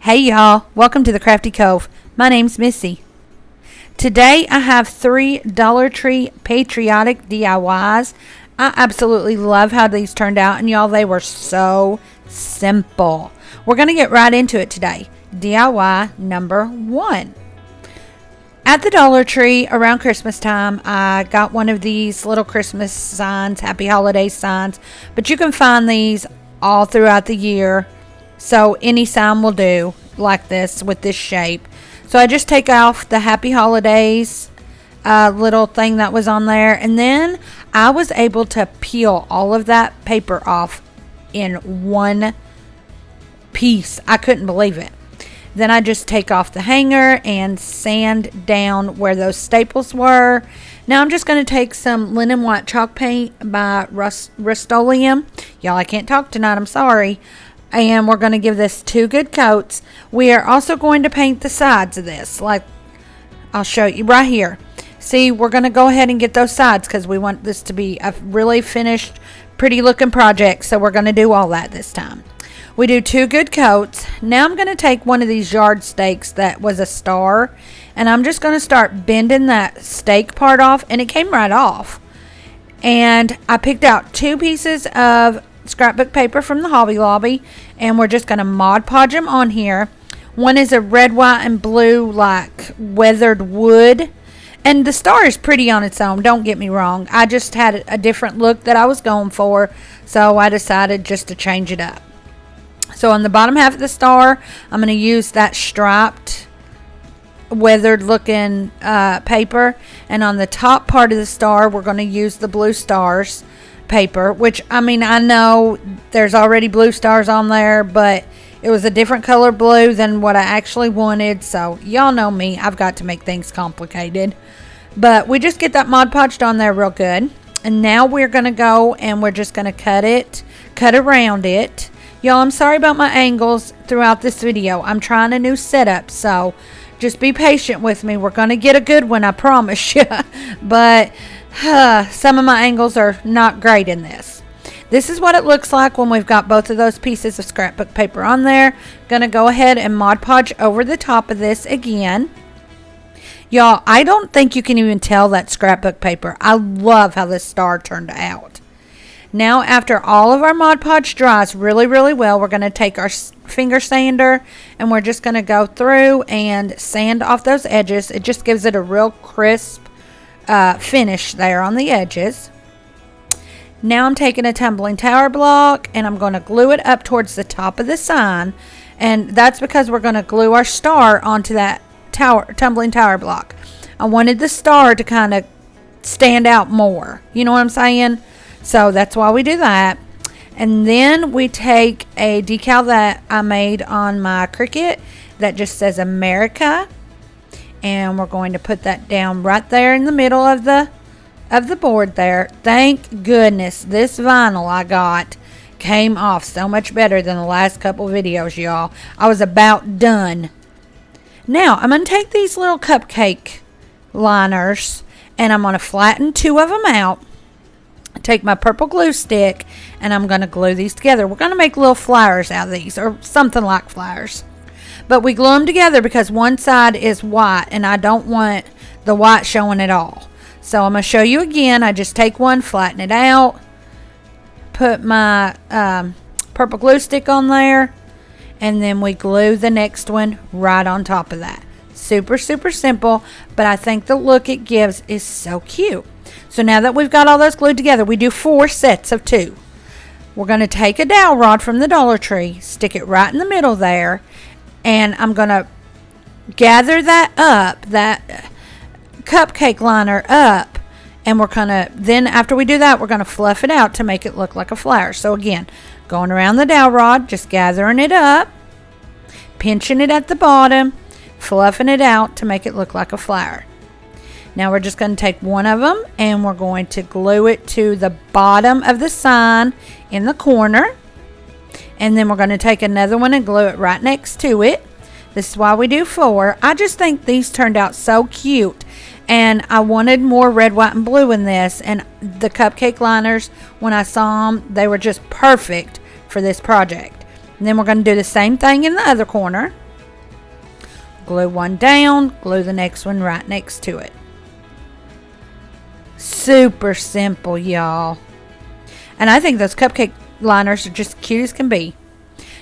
Hey y'all, welcome to the Crafty Cove. My name's Missy. Today I have 3 Dollar Tree Patriotic DIYs. I absolutely love how these turned out, and y'all, they were so simple. We're going to get right into it today. DIY number 1. At the Dollar Tree around Christmas time, I got one of these little Christmas signs, Happy Holidays signs, but you can find these all throughout the year. So any sign will do, like this, with this shape. So I just take off the Happy Holidays little thing that was on there, and then I was able to peel all of that paper off in one piece. I couldn't believe it. Then I just take off the hanger and sand down where those staples were. Now I'm just going to take some linen white chalk paint by Rust-Oleum. Y'all, I can't talk tonight, I'm sorry. And we're going to give this 2 good coats. We are also going to paint the sides of this. Like, I'll show you right here. See, we're going to go ahead and get those sides because we want this to be a really finished, pretty looking project. So we're going to do all that this time. We do 2 good coats. Now I'm going to take one of these yard stakes that was a star. And I'm just going to start bending that stake part off. And it came right off. And I picked out 2 pieces of scrapbook paper from the Hobby Lobby, and we're just going to Mod Podge them on here. One is a red, white, and blue, like weathered wood, and the star is pretty on its own, don't get me wrong. I just had a different look that I was going for, so I decided just to change it up. So on the bottom half of the star, I'm going to use that striped weathered looking paper, and on the top part of the star we're going to use the blue stars paper, which, I mean, I know there's already blue stars on there, but it was a different color blue than what I actually wanted. So y'all know me, I've got to make things complicated. But we just get that Mod Podged on there real good, and now we're gonna go and we're just gonna cut around it. Y'all, I'm sorry about my angles throughout this video. I'm trying a new setup, so just be patient with me. We're gonna get a good one, I promise you. But some of my angles are not great in this. This is what it looks like when we've got both of those pieces of scrapbook paper on there. Gonna go ahead and Mod Podge over the top of this again. Y'all, I don't think you can even tell that scrapbook paper. I love how this star turned out. Now, after all of our Mod Podge dries really, really well, we're going to take our finger sander and we're just going to go through and sand off those edges. It just gives it a real crisp finish there on the edges. Now I'm taking a tumbling tower block and I'm going to glue it up towards the top of the sign, and that's because we're going to glue our star onto that tumbling tower block. I wanted the star to kind of stand out more, you know what I'm saying? So that's why we do that. And then we take a decal that I made on my Cricut that just says America, and we're going to put that down right there in the middle of the board there. Thank goodness this vinyl I got came off so much better than the last couple videos, y'all. I was about done. Now I'm going to take these little cupcake liners and I'm going to flatten 2 of them out. Take my purple glue stick and I'm going to glue these together. We're going to make little flowers out of these, or something like flowers. But we glue them together because one side is white and I don't want the white showing at all. So I'm going to show you again. I just take one, flatten it out, put my purple glue stick on there, and then we glue the next one right on top of that. Super, super simple, but I think the look it gives is so cute. So now that we've got all those glued together, we do 4 sets of 2. We're going to take a dowel rod from the Dollar Tree, stick it right in the middle there, and I'm going to gather that up, that cupcake liner up, and we're going to, then after we do that, we're going to fluff it out to make it look like a flower. So again, going around the dowel rod, just gathering it up, pinching it at the bottom, fluffing it out to make it look like a flower. Now we're just going to take one of them and we're going to glue it to the bottom of the sign in the corner. And then we're going to take another one and glue it right next to it. This is why we do 4. I just think these turned out so cute. And I wanted more red, white, and blue in this. And the cupcake liners, when I saw them, they were just perfect for this project. And then we're going to do the same thing in the other corner. glue one down, glue the next one right next to it. Super simple, y'all. And I think those cupcake liners are just cute as can be.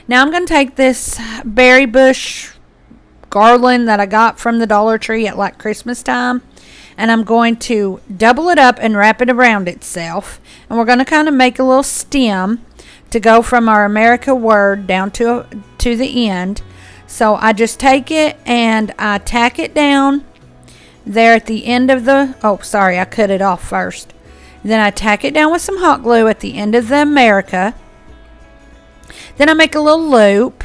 Now I'm going to take this berry bush garland that I got from the Dollar Tree at like Christmas time, and I'm going to double it up and wrap it around itself. And we're going to kind of make a little stem to go from our America word down to the end. So I just take it and I tack it down there at the end of the, oh sorry, I cut it off first. Then I tack it down with some hot glue at the end of the America. Then I make a little loop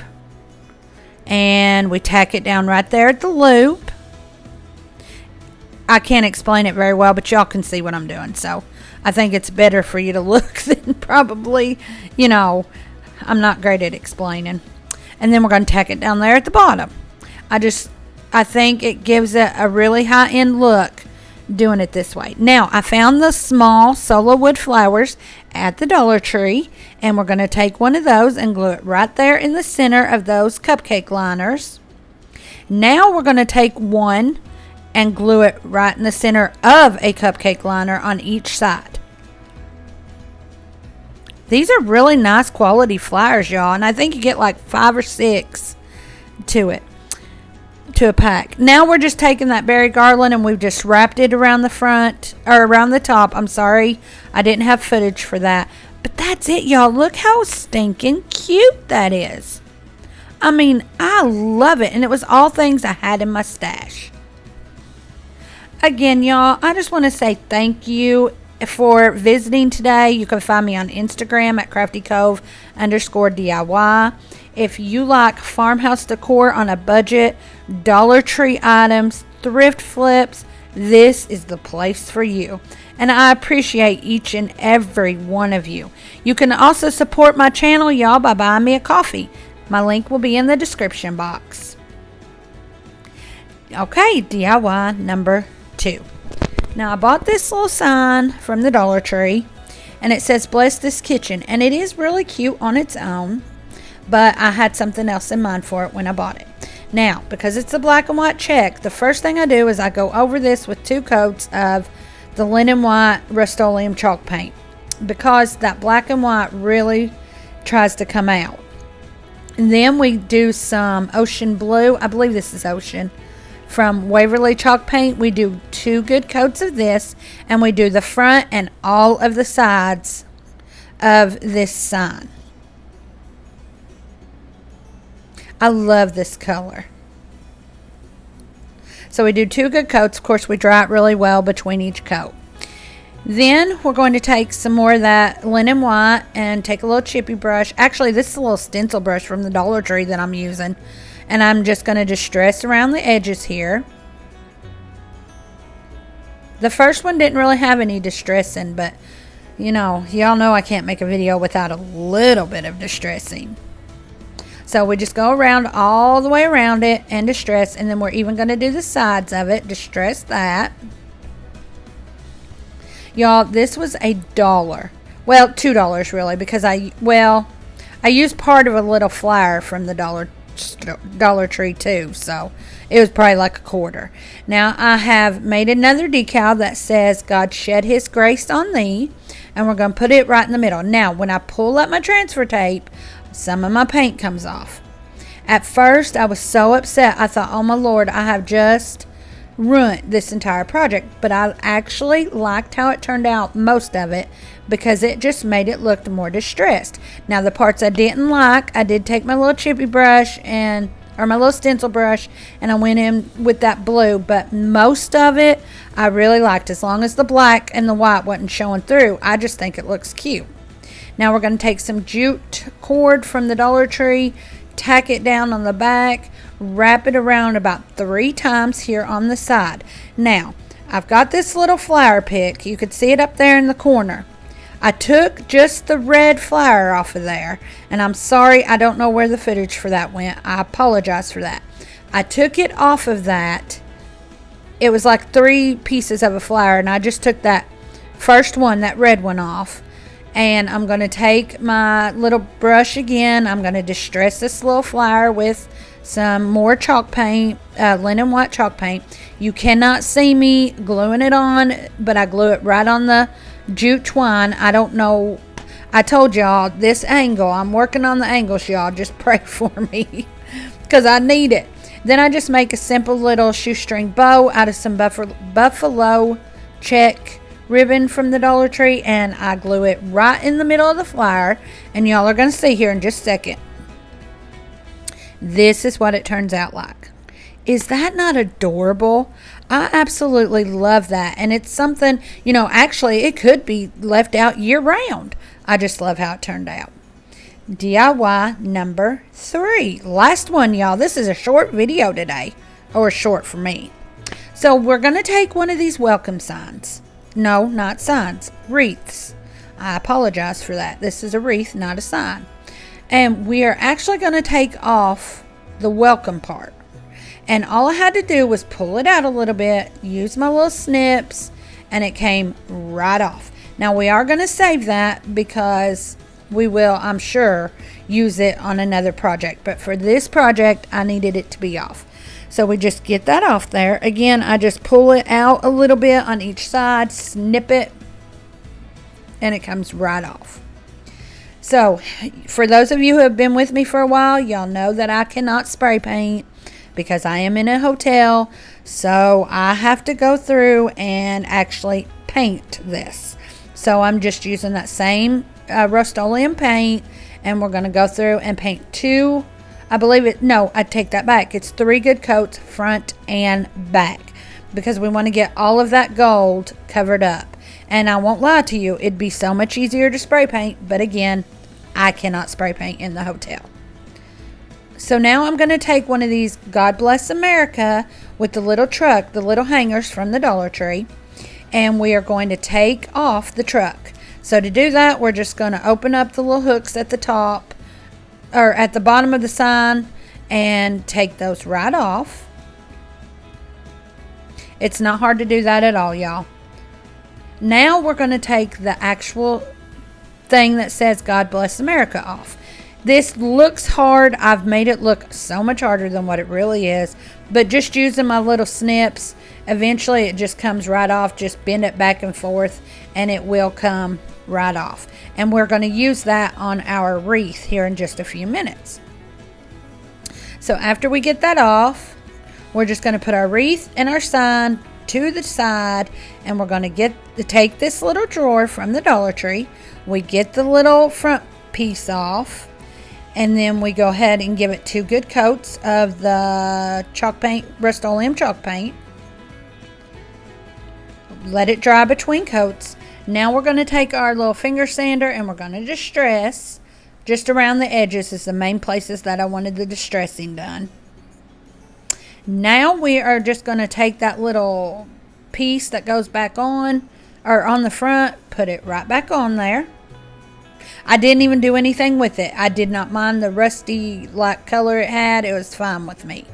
and we tack it down right there at the loop. I can't explain it very well, but y'all can see what I'm doing. So I think it's better for you to look than probably, I'm not great at explaining. And then we're going to tack it down there at the bottom. I think it gives it a really high-end look doing it this way. Now, I found the small solo wood flowers at the Dollar Tree, and we're going to take one of those and glue it right there in the center of those cupcake liners. Now we're going to take one and glue it right in the center of a cupcake liner on each side. These are really nice quality flowers, y'all, and I think you get like 5 or 6 to a pack. Now we're just taking that berry garland and we've just wrapped it around the front, or around the top. I'm sorry, I didn't have footage for that. But that's it, y'all. Look how stinking cute that is. I mean, I love it. And it was all things I had in my stash. Again, y'all, I just want to say thank you for visiting today. You can find me on Instagram at CraftyCove_DIY. If you like farmhouse decor on a budget, Dollar Tree items, thrift flips, this is the place for you. And I appreciate each and every one of you. You can also support my channel, y'all, by buying me a coffee. My link will be in the description box. Okay, DIY number 2. Now, I bought this little sign from the Dollar Tree, and it says, "Bless this kitchen." And it is really cute on its own, but I had something else in mind for it when I bought it. Now, because it's a black and white check, the first thing I do is I go over this with 2 coats of the linen white Rust-Oleum chalk paint, because that black and white really tries to come out. And then we do some ocean blue. I believe this is ocean. From Waverly chalk paint. We do 2 good coats of this, and we do the front and all of the sides of this sign. I love this color. So we do 2 good coats. Of course, we dry it really well between each coat. Then we're going to take some more of that linen white and take a little chippy brush. Actually, this is a little stencil brush from the Dollar Tree that I'm using. And I'm just going to distress around the edges here. The first one didn't really have any distressing, but y'all know I can't make a video without a little bit of distressing. So we just go around all the way around it and distress, and then we're even going to do the sides of it, distress that. Y'all, this was $1. Well, $2 really, because I used part of a little flower from the Dollar Tree too, so it was probably like $0.25. Now I have made another decal that says, "God shed his grace on thee," and we're going to put it right in the middle. Now when I pull up my transfer tape, some of my paint comes off. At first I was so upset. I thought, oh my Lord, I have just ruined this entire project. But I actually liked how it turned out, most of it, because it just made it look more distressed. Now the parts I didn't like, I did take my little chippy brush or my little stencil brush, and I went in with that blue. But most of it I really liked, as long as the black and the white wasn't showing through. I just think it looks cute. Now we're going to take some jute cord from the Dollar Tree, tack it down on the back, wrap it around about 3 times here on the side. Now I've got this little flower pick. You could see it up there in the corner. I took just the red flower off of there, and I'm sorry, I don't know where the footage for that went. I apologize for that. I took it off of that. It was like 3 pieces of a flower, and I just took that first one, that red one, off, And I'm going to take my little brush again. I'm going to distress this little flower with some more chalk paint, linen white chalk paint. You cannot see me gluing it on, but I glue it right on the jute twine. I don't know. I told y'all this angle. I'm working on the angles, y'all. Just pray for me because I need it. Then I just make a simple little shoestring bow out of some buffalo check ribbon from the Dollar Tree, and I glue it right in the middle of the flower, and y'all are going to see here in just a second. This is what it turns out like. Is that not adorable? I absolutely love that, and it's something, you know, actually it could be left out year round. I just love how it turned out. DIY number 3. Last one, y'all. This is a short video today, or short for me. So we're going to take one of these welcome signs. No, not signs. Wreaths. I apologize for that. This is a wreath, not a sign. And we are actually going to take off the welcome part. And all I had to do was pull it out a little bit, use my little snips, and it came right off. Now we are going to save that because we will, I'm sure, use it on another project. But for this project, I needed it to be off. So we just get that off there. Again, I just pull it out a little bit on each side, snip it, and it comes right off. So for those of you who have been with me for a while, y'all know that I cannot spray paint because I am in a hotel. So I have to go through and actually paint this. So I'm just using that same Rust-Oleum paint, and we're going to go through and paint 2. I take that back. It's 3 good coats, front and back, because we want to get all of that gold covered up. And I won't lie to you, it'd be so much easier to spray paint, but again, I cannot spray paint in the hotel. So now I'm going to take one of these God Bless America with the little truck, the little hangers from the Dollar Tree, and we are going to take off the truck. So to do that, we're just going to open up the little hooks at the top, or at the bottom of the sign, and take those right off. It's not hard to do that at all, y'all. Now we're going to take the actual thing that says God Bless America off. This looks hard. I've made it look so much harder than what it really is, but just using my little snips, eventually it just comes right off. Just bend it back and forth and it will come right off. And we're going to use that on our wreath here in just a few minutes. So after we get that off, we're just going to put our wreath and our sign to the side, and we're going to take this little drawer from the Dollar Tree. We get the little front piece off, and then we go ahead and give it 2 good coats of the chalk paint, Rust-Oleum chalk paint. Let it dry between coats. Now we're going to take our little finger sander and we're going to distress just around the edges, is the main places that I wanted the distressing done. Now we are just going to take that little piece that goes back on, or on the front, put it right back on there. I didn't even do anything with it. I did not mind the rusty like color it had. It was fine with me.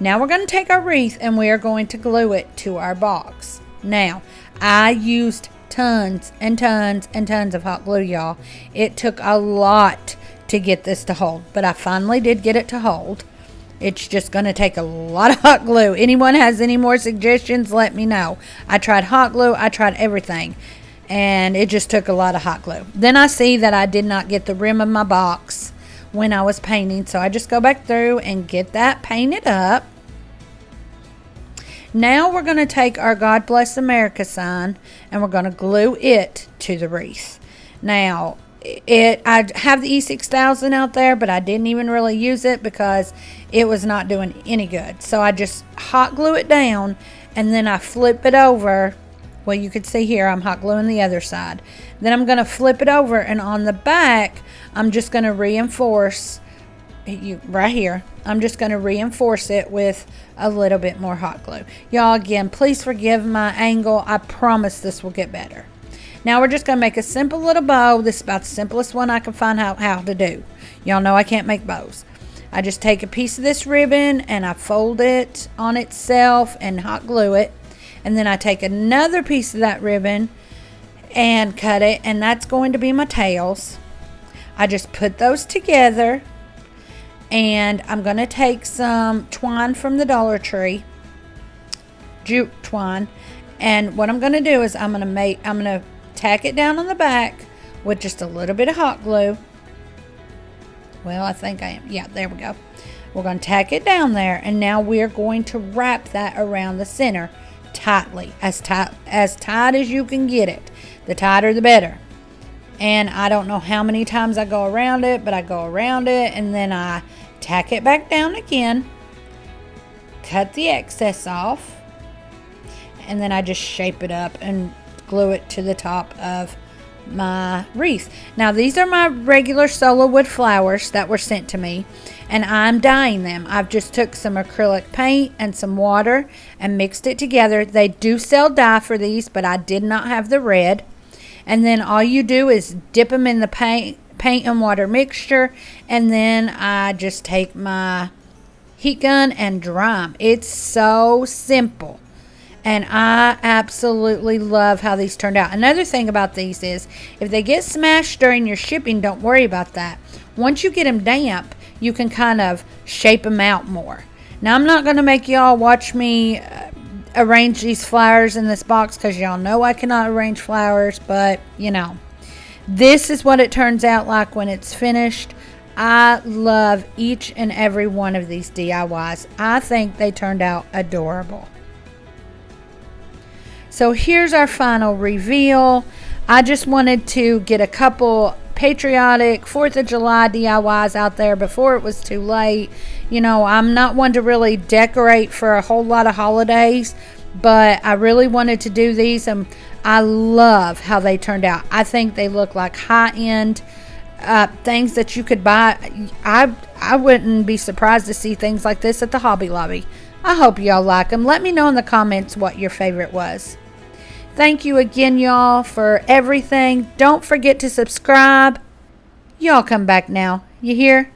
Now we're going to take our wreath and we are going to glue it to our box. Now, I used tons and tons and tons of hot glue, y'all. It took a lot to get this to hold, but I finally did get it to hold. It's just going to take a lot of hot glue. Anyone has any more suggestions, let me know. I tried hot glue. I tried everything, and it just took a lot of hot glue. Then I see that I did not get the rim of my box when I was painting, so I just go back through and get that painted up. Now we're going to take our God Bless America sign and we're going to glue it to the wreath. Now, I have the E6000 out there, but I didn't even really use it because it was not doing any good. So I just hot glue it down and then I flip it over. Well, you can see here I'm hot gluing the other side. Then I'm going to flip it over, and on the back I'm just going to reinforce right here. I'm just going to reinforce it with a little bit more hot glue. Y'all, again, please forgive my angle. I promise this will get better. Now we're just going to make a simple little bow. This is about the simplest one I can find out how to do. Y'all know I can't make bows. I just take a piece of this ribbon and I fold it on itself and hot glue it. And then I take another piece of that ribbon and cut it, and that's going to be my tails. I just put those together, and I'm going to take some twine from the Dollar Tree, jute twine, and what I'm going to do is I'm going to tack it down on the back with just a little bit of hot glue. Well, I think I am. Yeah, there we go. We're going to tack it down there, and now we're going to wrap that around the center tightly, as tight as you can get it. The tighter the better. And I don't know how many times I go around it, but I go around it and then I tack it back down again, cut the excess off, and then I just shape it up and glue it to the top of my wreath. Now these are my regular solo wood flowers that were sent to me, and I'm dyeing them. I've just took some acrylic paint and some water and mixed it together. They do sell dye for these, but I did not have the red. And then all you do is dip them in the paint and water mixture, and then I just take my heat gun and dry them. It's so simple. And I absolutely love how these turned out. Another thing about these is if they get smashed during your shipping, don't worry about that. Once you get them damp, you can kind of shape them out more. Now, I'm not going to make y'all watch me arrange these flowers in this box because y'all know I cannot arrange flowers, but you know, this is what it turns out like when it's finished. I love each and every one of these DIYs. I think they turned out adorable. So here's our final reveal. I just wanted to get a couple patriotic 4th of July DIYs out there before it was too late. You know, I'm not one to really decorate for a whole lot of holidays, but I really wanted to do these, and I love how they turned out. I think they look like high-end things that you could buy. I wouldn't be surprised to see things like this at the Hobby Lobby. I hope y'all like them. Let me know in the comments what your favorite was. Thank you again, y'all, for everything. Don't forget to subscribe. Y'all come back now. You hear?